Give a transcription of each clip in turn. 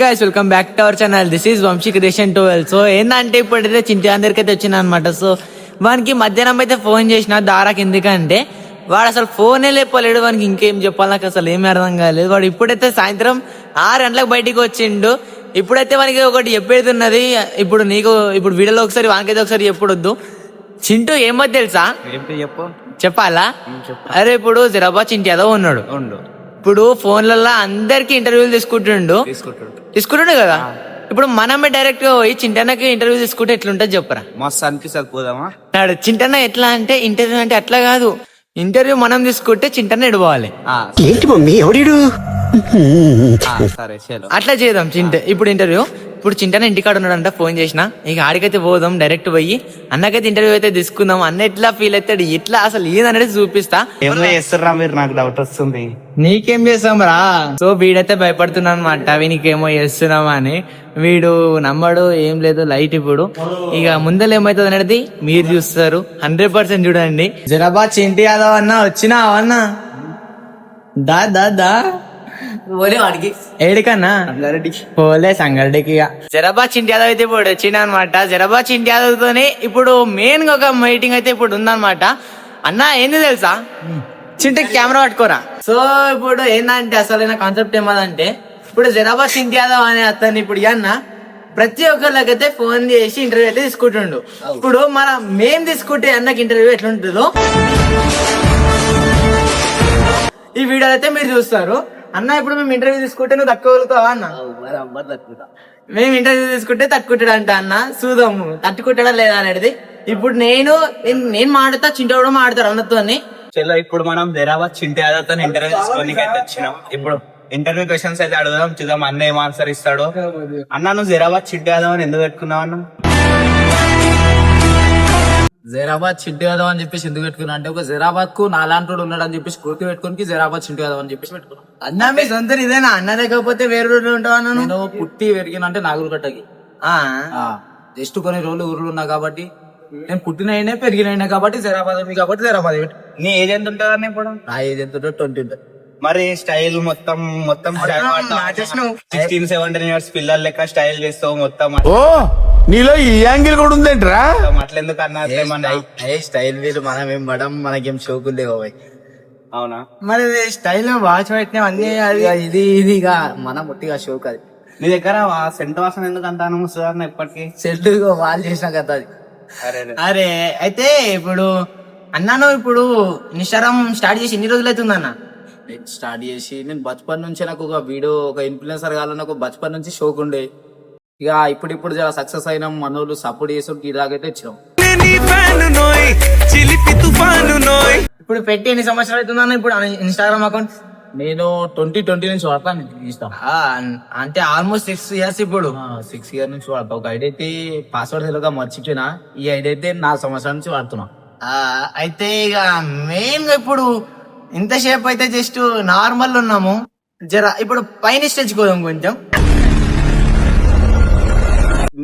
Guys welcome back to our channel. This is Vamshi creation 12. So ఏంటంటే ఇప్పుడైతే చింటి అందరికి అయితే వచ్చిన అనమాట. సో వానికి మధ్యాహ్నం అయితే ఫోన్ చేసిన దారాకి, ఎందుకంటే వాడు అసలు ఫోనే లేపలేడు. వానికి ఇంకేం చెప్పాలి నాకు అసలు ఏమీ అర్థం కాలేదు. వాడు ఇప్పుడైతే సాయంత్రం 6 గంటలకు బయటికి వచ్చిండు. ఇప్పుడైతే వానికి ఒకటి చెప్పేది ఉన్నది. ఇప్పుడు నీకు ఇప్పుడు వీడియోలో ఒకసారి వానికైతే ఒకసారి చెప్పొద్దు. చింటూ ఏమో తెలుసా? చెప్పాలా? అరే ఇప్పుడు జరాబాద్ చింటి ఏదో ఉన్నాడు. ఇప్పుడు ఫోన్లలో అందరికి ఇంటర్వ్యూలు తీసుకుంటుండు కదా. ఇప్పుడు మనమే డైరెక్ట్ గా పోయి చింటన్నకి ఇంటర్వ్యూ తీసుకుంటే ఎట్లుంటది చెప్పరా? మస్తు అనిపిస్తుంది, పోదామా? చింటన్న ఎట్లా అంటే ఇంటర్వ్యూ అంటే అట్లా కాదు. ఇంటర్వ్యూ మనం తీసుకుంటే చింటన్న ఎడవాలి. ఏంటి మమ్మీ ఎవడు సరే అట్లా చేద్దాం. ఇప్పుడు ఇంటర్వ్యూ ఇప్పుడు చింటన్న ఇంటికాడ ఉన్నాడంట. ఫోన్ చేసిన ఇక ఆడికైతే పోదాం, డైరెక్ట్ పోయి అన్నకైతే ఇంటర్వ్యూ అయితే తీసుకుందాం. అన్న ఎట్లా ఫీల్ అవుతాడు, ఎట్లా అసలు ఏదనేది చూపిస్తా. ఏమో చేస్తారా మీరు? నాకు డౌట్ వస్తుంది. నీకేం చేస్తాం రా. సో వీడైతే భయపడుతున్నా అనమాట, వీనికేమో చేస్తున్నామా అని. వీడు నమ్మడు, ఏం లేదు లైట్. ఇప్పుడు ఇక ముందర ఏమైతుంది అనేది మీరు చూస్తారు. 100% చూడండి. జరాబాద్ చింటి యాదవ్ అన్న వచ్చినా అన్న దా దా దా పోలే వాడికి ఏడికన్నా పోలే సంగారెడ్డికి. జరాబాద్ చింటి యాదవ్ అయితే ఇప్పుడు వచ్చిన అనమాట. జరాబాద్ చింటి యాదవ్ తోనే ఇప్పుడు మెయిన్ గా ఒక మీటింగ్ అయితే ఇప్పుడు ఉందన్నమాట. అన్న ఏంది తెలుసా, చింటికి కెమెరా పట్టుకోరా. సో ఇప్పుడు ఏంటంటే అసలు కాన్సెప్ట్ ఏమదంటే, ఇప్పుడు జరాబాద్ చింటి యాదవ్ అనే అతన్ని ఇప్పుడు అన్న ప్రతి ఒక్కరికైతే ఫోన్ చేసి ఇంటర్వ్యూ అయితే తీసుకుంటుండు. ఇప్పుడు మేము తీసుకుంటే అన్నకి ఇంటర్వ్యూ ఎట్లుంటుందో ఈ వీడియో అయితే మీరు చూస్తారు. అన్న ఇప్పుడు మేము ఇంటర్వ్యూ తీసుకుంటే నువ్వు తక్కువతావా అన్న? మేము ఇంటర్వ్యూ తీసుకుంటే తట్టుకుంటాడు అంట అన్న. చూద్దాము తట్టుకుంటాడా లేదా అనేది. ఇప్పుడు నేను మాడతా, చింటూ కూడా మాడతాడు అన్నతో. చలో ఇప్పుడు మనం జరాబాద్ చింటి యాదవ్ ఇంటర్వ్యూ తీసుకోనికి అయితే వచ్చినాం. ఇప్పుడు ఇంటర్వ్యూ క్వశ్చన్స్ అయితే అడుగుదాం, చూద్దాం అన్న ఏం ఆన్సర్ ఇస్తాడో. అన్న నువ్వు జరాబాద్ చింటి యాదవ్ అని ఎందుకు పెట్టుకున్నావు అన్న? జైరాబాద్ చింటూ యాదవ్ అని చెప్పేసి ఎందుకు పెట్టుకున్నా అంటే, ఒక జైరాబాద్ కు నాలాంటి ఉన్నాడు అని చెప్పేసి గుర్తు పెట్టుకుని జైరాబాద్ చింటూ యాదవ్ అని చెప్పేసి పెట్టుకున్నాను. అన్న మీ సొంత ఇదేనా? అన్న లేకపోతే వేరే ఊర్లో ఉంటావా? నేను పుట్టి పెరిగిన అంటే నాగులకట్టకి. జస్ట్ కొన్ని రోజులు ఊర్లో ఉన్నా కాబట్టి, నేను పుట్టినైనా పెరిగినైనా కాబట్టి జైరాబాద్ ఉంది కాబట్టి జైరాబాద్. నీ ఏజ్ ఎంత ఉంటుంది అన్న ఇప్పుడు? నా ఏజ్ ఎంత 20 ఉంటుంది. మరి స్టైల్ మొత్తం 16-17 ఇయర్స్ పిల్లల లెక్క స్టైల్ చేస్తావు మొత్తం. ఓ నీలో ఈ యాంగిల్ కూడా ఉందేంట్రా? అట్లెందుకు అన్న? స్టైల్ వీరు మనం ఏం పడం, మనకేం షోకులు లేవు. అవునా? మరి స్టైల్ వాచ్ పెట్టినా అన్ని ఇదిగా మన ముట్టిగా షోక్. అది నీ దగ్గర సెంట్ వాసన ఎందుకు అంత అనుమతి ఇప్పటికి? సెట్ వాళ్ళు చేసిన కదా అది. అరే అయితే ఇప్పుడు అన్నాను, ఇప్పుడు ఇన్స్టాగ్రామ్ స్టార్ట్ చేసి ఎన్ని రోజులు అవుతుంది అన్న? నేను స్టార్ట్ చేసి నేను బచ్పన్ నుంచి నాకు ఒక వీడియో, ఒక ఇన్ఫ్లుయెన్సర్ కావాలని నాకు బచ్పన్ నుంచి షోక్ ఉండే. ఇక ఇప్పుడు జర సక్సెస్ అయినాం, మనోళ్ళు సపోర్ట్ చేసాం, ఇలాగైతే వచ్చినాం. ఇప్పుడు పెట్టి ఎన్ని సంవత్సరాలు అవుతుందన్న ఇప్పుడు ఇన్స్టాగ్రామ్ అకౌంట్? నేను 2020 నుంచి వాడతాను ఇన్స్టా. అంటే ఆల్మోస్ట్ 6 years. ఇప్పుడు 6 years నుంచి వాడతా. ఒక ఐడి అయితే పాస్వర్డ్ తెలుగా మర్చిపోయినా, ఈ ఐడి అయితే 4 సంవత్సరాల నుంచి వాడుతున్నా. అయితే ఇక మెయిన్ గా ఇప్పుడు ఇంతసేపు అయితే జస్ట్ నార్మల్ ఉన్నాము. జర ఇప్పుడు పైన స్టేజ్ పోదాం కొంచెం.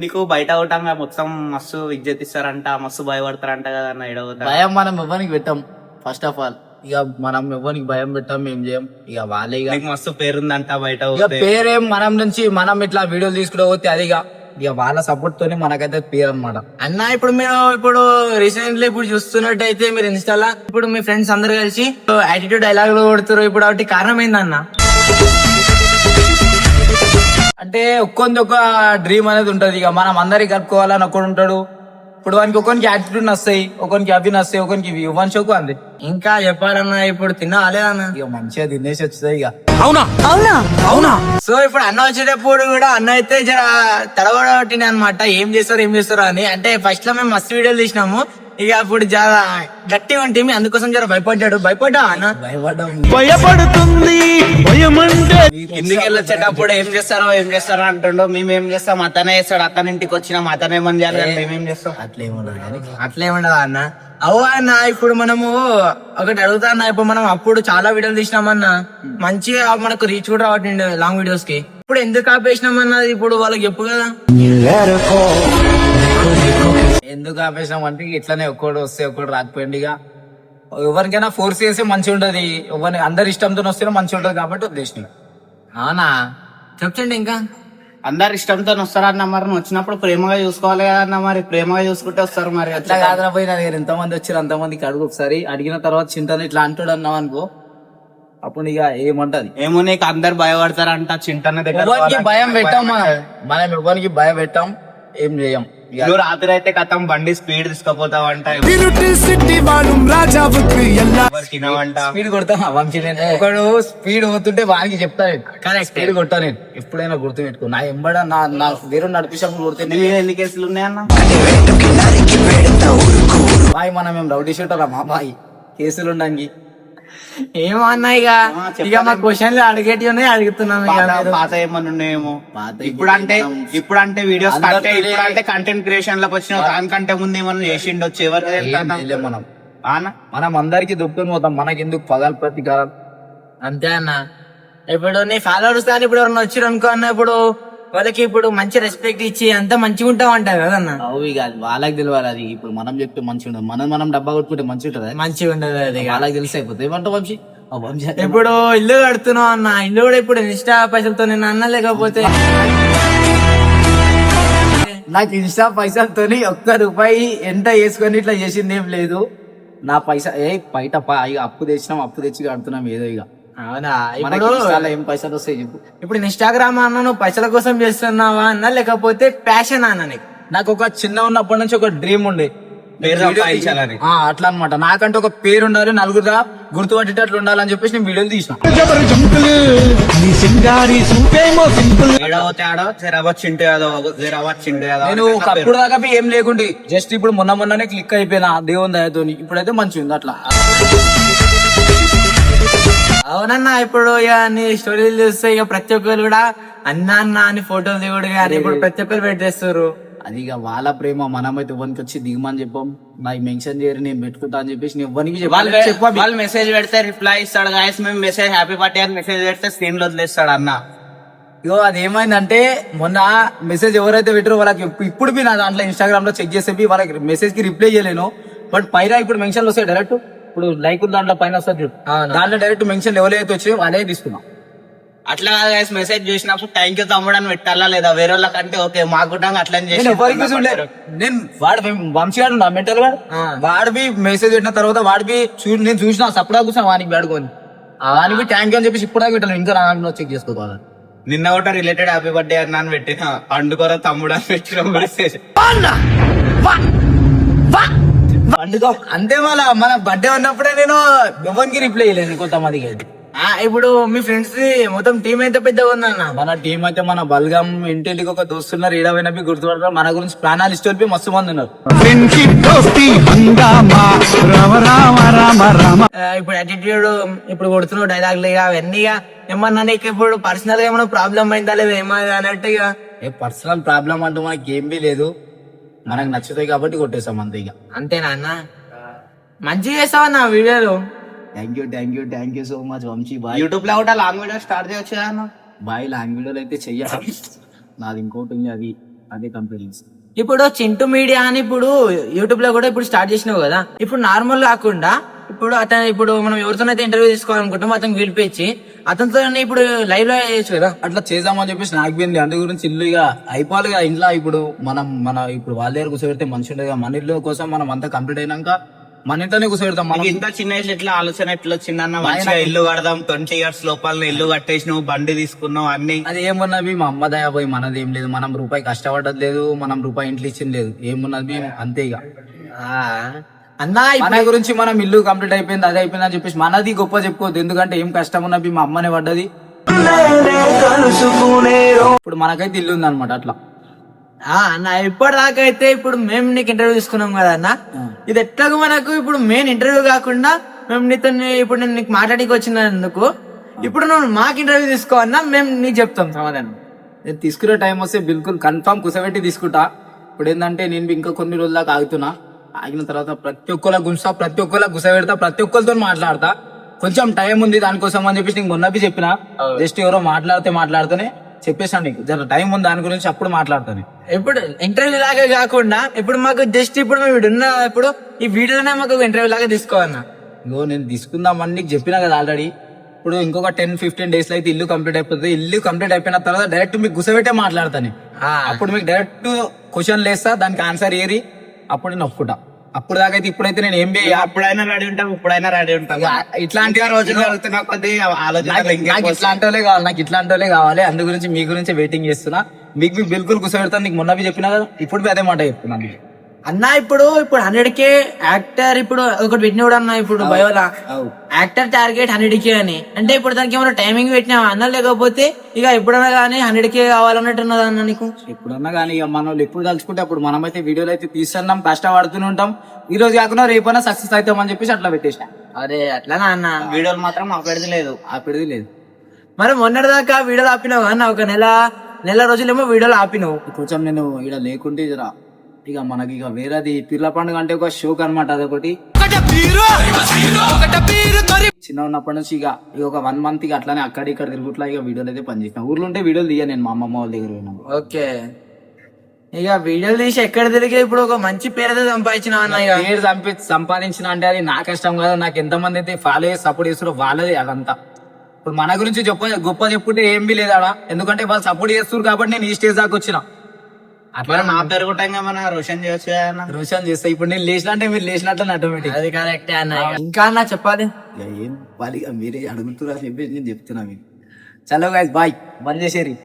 నీకు బయట అవటంగా మొత్తం మస్తు ఇజ్జత్ ఇస్తారంట, మస్తు భయపడతారంట కదా అన్న? భయం మనం ఎవరికి పెట్టాం. ఫస్ట్ ఆఫ్ ఆల్ ఇక మనం ఎవరికి భయం పెట్టాం, ఏం చేయం. ఇక వాళ్ళే మస్తు పేరుందంట బయట. పేరేం మనం నుంచి మనం ఇట్లా వీడియోలు తీసుకుంటూ పోతే అదిగా ఇక వాళ్ళ సపోర్ట్ తోనే మనకైతే పేరు అనమాట. అన్న ఇప్పుడు మీరు ఇప్పుడు రీసెంట్లీ ఇప్పుడు చూస్తున్నట్టయితే మీరు ఇన్స్టాలా ఇప్పుడు మీ ఫ్రెండ్స్ అందరు కలిసి యాటిట్యూడ్ డైలాగులు కొడుతారు. ఇప్పుడు వాటి కారణం ఏందన్న? అంటే ఒక్కొంది ఒక డ్రీమ్ అనేది ఉంటది. ఇక మనం అందరికి కలుపుకోవాలని ఒకడు ఉంటాడు. ఇప్పుడు వానికి ఒకరికి యాటిట్యూడ్ నస్తాయి, ఒకరికి అవి నస్తాయి, ఒకరికి ఇవ్వని షోకు అంది. ఇంకా చెప్పాలన్నా ఇప్పుడు తిన్నా లేదన్న? ఇక మంచిగా తినేసి వచ్చేది. ఇక అవునా? సో ఇప్పుడు అన్న వచ్చేటప్పుడు కూడా అన్న అయితే జర తడబడబట్టిన అనమాట, ఏం చేస్తారు అని. అంటే ఫస్ట్ లో మేము మస్తు వీడియోలు తీసినాము. ఇక అప్పుడు జర గట్టిగా ఉంటుంది, అందుకోసం జర భయపడ్డా అన్న? భయపడుతుంది ఇందుకు వెళ్ళొచ్చేటప్పుడు ఏం చేస్తారో అంటుండో. మేము ఏం చేస్తాం, అతనే చేస్తాడు. అతని ఇంటికి వచ్చినాం, అతనేమని చేయాలి, మేమేం చేస్తాం. అట్లేముండదు అన్న. అవు అన్న ఇప్పుడు మనము ఒకటి అడుగుతా అన్న, ఇప్పుడు మనం అప్పుడు చాలా వీడియోలు తీసినామన్నా, మంచిగా మనకు రీచ్ కూడా రావట్లేదు లాంగ్ వీడియోస్ కి. ఇప్పుడు ఎందుకు ఆపేసినామన్నది ఇప్పుడు వాళ్ళకి చెప్పు కదా. ఎందుకు ఆపేసినాం అంటే ఇట్లానే ఒక్కడు వస్తే ఒక్కడు రాకపోయింది. ఇక ఎవరికైనా ఫోర్స్ చేస్తే మంచిగా ఉంటది, ఎవరిని అందరి ఇష్టంతో వస్తేనే మంచిగా ఉంటది కాబట్టి వదిలేసిన. అవునా? చెప్పండి ఇంకా. అందరు ఇష్టంతో వస్తారన్న మరి నువ్వు వచ్చినప్పుడు ప్రేమగా చూసుకోవాలి కదన్న, మరి ప్రేమగా చూసుకుంటే వస్తారు మరి. అట్లా కాదురా పోయి నా దగ్గర ఎంతమంది వచ్చారు అంతమందికి అడుగు ఒకసారి. అడిగిన తర్వాత చింతని ఇట్లా అంటాడు అన్నావు అనుకో, అప్పుడు ఇక ఏమంటది. ఏమో నీకు అందరు భయపడతారంట చింతన దగ్గర. ఎవరికి భయం పెట్టాం మనం ఎవరికి భయం పెట్టాం, ఏం చేయం. నువ్వు రాత్రి అయితే కథం బండి స్పీడ్ తీసుకుపోతావంట, తినవంట. స్పీడ్ కొడతాం వంశీ. నేను ఒకడు స్పీడ్ పోతుంటే వానికి చెప్తాను స్పీడ్ కొట్టా. నేను ఎప్పుడైనా గుర్తు పెట్టుకో, నా ఎంబడ నా వేరు నడిపించినప్పుడు కొడితే ఎన్ని కేసులు ఉన్నాయన్న? బాయ్ మనం ఏం రౌడీ షూటర్ మా బాయ్ కేసులు ఉండడానికి. ఏమో అన్న ఇక మా క్వశ్చన్లు అడిగేటి ఉన్నాయి అడుగుతున్నాం. పాత ఏమన్నా ఉన్నాయేమో. పాత ఇప్పుడంటే వీడియోస్ ఇప్పుడంటే కంటెంట్ క్రియేషన్ లోకి వచ్చిన దానికంటే ముందు ఏమన్నా చేసిండొచ్చు. ఎవరు మనం అందరికి దుఃఖం పోతాం, మనకి ఎందుకు పదాలు ప్రతీకారం. అంతే అన్న. ఇప్పుడు నీ ఫాలోవర్స్ కానీ ఇప్పుడు ఎవరన్నా వచ్చారు అనుకో అన్న, ఇప్పుడు వాళ్ళకి ఇప్పుడు మంచి రెస్పెక్ట్ ఇచ్చి అంతా మంచిగా ఉంటాం అంటారు కదన్న. అవి కాదు వాళ్ళకి తెలియాలి. అది ఇప్పుడు మనం చెప్తే మంచిగా ఉండదు, మనం డబ్బా కొట్టుకుంటే మంచిగా ఉంటుంది. మంచిగా ఉండదు అది. వాళ్ళకి తెలిసి అయిపోతుంది. ఏమంటావు వంశీ? ఇప్పుడు ఇల్లు కడుతున్నావు అన్న, ఇల్లు కూడా ఇప్పుడు ఇన్స్టా పైసలతో నేను అన్న, లేకపోతే నాకు ఇన్స్టా పైసలతోని ఒక్క రూపాయి ఎంత వేసుకొని ఇట్లా చేసింది ఏం లేదు. నా పైసా బయట అప్పు తెచ్చినాం, అప్పు తెచ్చి కడుతున్నాం ఏదో. ఇక అవునా? మనకి ఇప్పుడు ఇన్స్టాలో ఏం పైసలు వస్తాయి చెప్పు. ఇప్పుడు ఇన్స్టాగ్రామ్ అన్న నువ్వు పైసల కోసం చేస్తున్నావా అన్న, లేకపోతే ప్యాషన్ అన్న నీకు? నాకు ఒక చిన్న ఉన్నప్పటి నుంచి ఒక డ్రీమ్ ఉండే, పేరు సంపాదించాలని. అట్లా అనమాట. నాకంటే ఒక పేరు ఉండాలి, నలుగురు గుర్తుపట్టేటట్లు ఉండాలని చెప్పేసి నేను వీడియోలు తీసిన. నేను ఒకప్పుడు దాకా ఏం లేకుండే, జస్ట్ ఇప్పుడు మొన్ననే క్లిక్ అయిపోయినా దేవుని దయతో. ఇప్పుడైతే మంచిగా ఉంది అట్లా. అవునన్నా. ఇప్పుడు ఇక నీ స్టోరీలు చూస్తే ఇక ప్రతి ఒక్కరు కూడా అన్న అన్న అని ఫోటోలు దిగుడు కానీ ఇప్పుడు ప్రతి ఒక్కరు పెట్టేస్తారు. అది ఇక వాళ్ళ ప్రేమ. మనమైతే ఎవరికి వచ్చి దిగమని చెప్పాం, నాకు మెన్షన్ చేయరు నేను పెట్టుకుంటా అని చెప్పేసి ఎవరికి వాళ్ళు మెసేజ్ పెడితే రిప్లై ఇస్తాడు. గాయస్ మేము మెసేజ్ హ్యాపీ బర్త్డే అని మెసేజ్ పెడితే స్క్రీన్ లో వదిలేస్తాడు అన్న. ఇగో అది ఏమైందంటే మొన్న మెసేజ్ ఎవరైతే పెట్టారో వాళ్ళకి ఇప్పుడు నా దాంట్లో ఇన్స్టాగ్రామ్ లో చెక్ చేసి వాళ్ళకి మెసేజ్ కి రిప్లై చేయలేను. బట్ పైన ఇప్పుడు మెన్షన్లు వస్తాయి డైరెక్ట్. ఇప్పుడు లైక్ దాంట్లో పైన వస్తుంది, దాంట్లో డైరెక్ట్ మెన్షన్ ఎవరైతే వచ్చి వాళ్ళే తీసుకున్నాం. అట్లా కాదు మెసేజ్ చేసినప్పుడు థ్యాంక్ యూ తమ్ముడు అని పెట్టాలా లేదా? వేరే వాళ్ళకంటే ఓకే, మాకు కూడా అట్లా నేను వాడు వంశీగాడు నా మెంటల్ వాడివి మెసేజ్ పెట్టిన తర్వాత వాడివి నేను చూసిన సప్పుడా కూర్చొని వానికి వాడుకొని వానికి థ్యాంక్ యూ అని చెప్పేసి ఇప్పుడు పెట్టాను. ఇంకా నా చెక్ చేసుకోవాలి. నిన్న ఒకటి రిలేటెడ్ హ్యాపీ బర్త్డే అన్న అని పెట్టిన, పండుగ తమ్ముడు అని పెట్టిన మెసేజ్. పండుగ అంతే. మన బర్త్డే ఉన్నప్పుడే నేను ఎవరికి రిప్లై చేయలేను కొంతమందికి. ఇప్పుడు మీ ఫ్రెండ్స్ మొత్తం టీం అయితే పెద్దగా ఉందన్న. మన టీం అయితే మన బల్గం ఇంటింటికి ఒక దోస్తున్నారు, ఈడవైనా గుర్తుపడతారు. మన గురించి ప్రాణాలు ఇష్టం మస్తు మంది ఉన్నారు. ఇప్పుడు యాటిట్యూడ్ ఇప్పుడు కొడుతున్నావు డైలాగ్లు అవన్నీ ఏమన్నా నీకు ఇప్పుడు పర్సనల్ గా ఏమన్నా ప్రాబ్లం అయిందా లేదా ఏమైంది అన్నట్టుగా? పర్సనల్ ప్రాబ్లం అంటూ మనకి ఏం లేదు, మనకు నచ్చుతాయి కాబట్టి కొట్టేసాం అంతే. ఇక అంతేనా అన్న? మంచిగా చేస్తావా వీడియోలు? Thank you so much Vamshi. Bye. YouTube లో కూడా లాంగ్ వీడియో స్టార్ట్ చేయొచ్చు అన్న. బాయ్ లాంగ్ వీడియోలు అయితే చెయ్యాలి. నాది ఇంకోటి ఉంది, అదే కంపెనీస్. ఇప్పుడు చింటూ మీడియా అని ఇప్పుడు యూట్యూబ్ లో కూడా ఇప్పుడు స్టార్ట్ చేసినావు కదా. ఇప్పుడు నార్మల్ కాకుండా ఇప్పుడు మనం ఎవరితోనైతే ఇంటర్వ్యూ తీసుకోవాలనుకుంటామో అతను పిలిపించి అతనితో ఇప్పుడు లైవ్ లో చేయొచ్చు కదా. అట్లా చేద్దామని చెప్పేసి నాకు పోయింది. అందు గురించి ఇల్లు ఇక అయిపోవాలి కదా ఇంట్లో. ఇప్పుడు ఇప్పుడు వాళ్ళ దగ్గర కూర్చోబెడితే మంచి ఉండదు కదా. మన ఇల్లు కోసం మనం అంతా కంప్లీట్ అయినాక మన ఇంట్లోనే కూర్చోబెడతాం. మనం ఇంత చిన్న ఏజ్ ఎట్లా ఆలోచన ఎట్లా వచ్చిందన్న? మంచిగా ఇల్లు కడదాం, 20 years లోపల ఇల్లు కట్టేసినావు, బండి తీసుకున్నావు, అన్ని. అది ఏమున్నది మా అమ్మ దయ పోయి మనది ఏం లేదు. మనం రూపాయి కష్టపడ్డది లేదు, మనం రూపాయి ఇంట్లో ఇచ్చింది లేదు. ఏమున్నది అంతే. ఇక అన్నా మన గురించి మనం ఇల్లు కంప్లీట్ అయిపోయింది, అది అయిపోయింది అని చెప్పేసి మనది గొప్ప చెప్పుకోవద్దు. ఎందుకంటే ఏం కష్టం ఉన్నవి మా అమ్మనే పడ్డది. ఇప్పుడు మనకైతే ఇల్లు ఉంది అనమాట. అట్లా అన్న ఇప్పటిదాకా అయితే ఇప్పుడు మేము నీకు ఇంటర్వ్యూ తీసుకున్నాం కదా అన్న. ఇది ఎట్లాగో మనకు ఇప్పుడు మెయిన్ ఇంటర్వ్యూ కాకుండా మేము నీతో ఇప్పుడు నేను నీకు మాట్లాడికి వచ్చినందుకు ఇప్పుడు నువ్వు మాకు ఇంటర్వ్యూ తీసుకోవన్నా మేము నీకు చెప్తాం సమాధానం. నేను తీసుకునే టైం వస్తే బిల్కుల్ కన్ఫర్మ్ కుసబెట్టి తీసుకుంటా. ఇప్పుడు ఏంటంటే నేను ఇంకా కొన్ని రోజుల దాకా ఆగుతున్నా. ఆగిన తర్వాత ప్రతి ఒక్కళ్ళ గుంసా, ప్రతి ఒక్కళ్ళ గుసబెడతా, ప్రతి ఒక్కరితో మాట్లాడతా. కొంచెం టైం ఉంది దానికోసం అని చెప్పేసి నీకు మొన్నవి చెప్పిన. జస్ట్ ఎవరో మాట్లాడితేనే చెప్పేసాను నీకు జర టైం ఉంది దాని గురించి, అప్పుడు మాట్లాడతాను. ఇప్పుడు ఇంటర్వ్యూ లాగా కాకుండా ఇప్పుడు మాకు జస్ట్ ఇప్పుడు మేము ఇప్పుడు ఈ వీడియోనే మాకు ఇంటర్వ్యూ లాగా తీసుకోవన్నా. ఇగో నేను తీసుకుందామని నీకు చెప్పినా కదా ఆల్రెడీ. ఇప్పుడు ఇంకొక 10-15 డేస్ లో అయితే ఇల్లు కంప్లీట్ అయిపోతుంది. ఇల్లు కంప్లీట్ అయిపోయిన తర్వాత డైరెక్ట్ మీకు గుసబెట్టే మాట్లాడతాను. అప్పుడు మీకు డైరెక్ట్ క్వశ్చన్ లేస్తా, దానికి ఆన్సర్ ఏరి అప్పుడు నేను ఒప్పుకుంటా. అప్పుడు దాకా అయితే ఇప్పుడైతే నేను ఏం అప్పుడైనా రెడీ ఉంటాం, ఇప్పుడైనా రెడీ ఉంటాం. ఇట్లాంటి రోజులు జరుగుతున్న కొద్ది ఆలోచన నాకు ఇట్లాంటి వాళ్ళే కావాలి. అందు గురించి మీ గురించి వెయిటింగ్ చేస్తున్నా. మీకు బిల్కుల్ కూర్చోబెడతాను. నీకు మొన్నవి చెప్పినా కదా, ఇప్పుడు అదే మాట చెప్తున్నాను. అన్న ఇప్పుడు 100K యాక్టర్ ఇప్పుడు ఒకటి పెట్టినప్పుడు అన్న ఇప్పుడు బయోలా యాక్టర్ టార్గెట్ 100K అని అంటే ఇప్పుడు దానికి ఏమైనా టైమింగ్ పెట్టినా అన్న, లేకపోతే ఇక ఎప్పుడన్నా కానీ 100K కావాలన్నట్టు ఉన్నదా అన్న నీకు? ఎప్పుడన్నా కానీ ఇక మన వాళ్ళు ఎప్పుడు తలుచుకుంటే అప్పుడు మనమైతే వీడియోలు అయితే తీస్తున్నాం, కష్టపడుతూనే ఉంటాం. ఈ రోజు కాకుండా రేపైనా సక్సెస్ అవుతామని చెప్పేసి అట్లా పెట్టేసిన. అరే అట్లానా అన్న? వీడియోలు మాత్రం ఆపేది లేదు. మరి మొన్నటిదాకా వీడియోలు ఆపినావు అన్న, ఒక నెల రోజులేమో వీడియోలు ఆపినావు. కొంచెం నేను ఇక్కడ లేకుంటే జరా ఇక మనకి ఇక వేరేది పిర్ల పండుగ అంటే ఒక షోక్ అనమాట. అదొకటి చిన్న ఉన్నప్పటి నుంచి ఇక ఒక 1 month ఇక అట్లానే అక్కడ ఇక్కడ తిరుగుట్లా ఇక వీడియోలు అయితే పనిచేసిన. ఊర్లో ఉంటే వీడియోలు తీయ నేను మా అమ్మమ్మ వాళ్ళ దగ్గర పోయినాను. ఓకే, ఇక వీడియోలు తీసి ఎక్కడ తిరిగి ఇప్పుడు ఒక మంచి పేరు అయితే సంపాదించినావు అన్న. ఇక పేరు సంపాదించిన అంటే అది నా కష్టం కదా. నాకు ఎంతమంది అయితే ఫాలో చేసి సపోర్ట్ చేస్తారో వాళ్ళది అదంతా. ఇప్పుడు మన గురించి గొప్ప చెప్పుకుంటే ఏం బి లేదాడా, ఎందుకంటే వాళ్ళు సపోర్ట్ చేస్తారు కాబట్టి నేను ఈ స్టేజ్ దాకా వచ్చిన. అట్లా నా పేరు కూడా మన రోషన్ చేయొచ్చు కదా. రోషన్ చేస్తా. ఇప్పుడు నేను లేచిన అంటే మీరు లేచినట్టు ఆటోమేటిక్. అది కరెక్టే అన్న. ఇంకా అన్న చెప్పాలి. ఏం వాళ్ళు మీరే అడుగుతున్నారు చెప్పేసి నేను చెప్తున్నా మీకు. చలో గైస్ బాయ్, బంద్ చేసేరి.